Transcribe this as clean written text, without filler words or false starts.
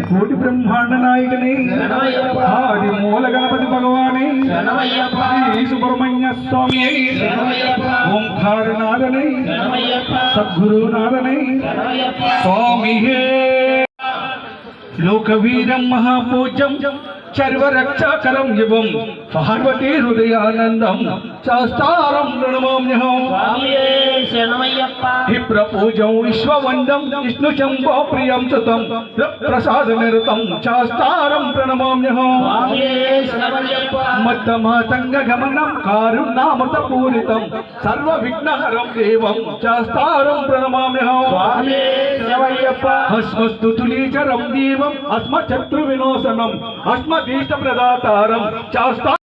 कोटि ब्रह्मांड नायकने आदि मूल गणपति भगवाने श्री सुब्रह्मण्य स्वामी ओंकारनाथने सद्गुरुनाथने स्वामी लोकवीरं महापूज्यं सर्वरक्षाकरं युवं पार्वती हृदयानंदं शास्तारं प्रणमाम्यहं स्वामिये शरणमय्यप्पा विप्रपूजं विश्ववंदं विष्णुशंभो प्रियं सुतं प्रसादनिरतं शास्तारं प्रणमाम्यहं स्वामिये शरणमय्यप्पा मत्तमातंगगमनं कारुण्यामृतपूरितं सर्वविघ्नहरं देवं शास्तारं प्रणमाम्यहं स्वामिये शरणमय्यप्पा अस्मस्तुतुलीचरं देवं अस्मच्छत्रुविनाशनं अस्मदीष्टप्रदातारं शास्ता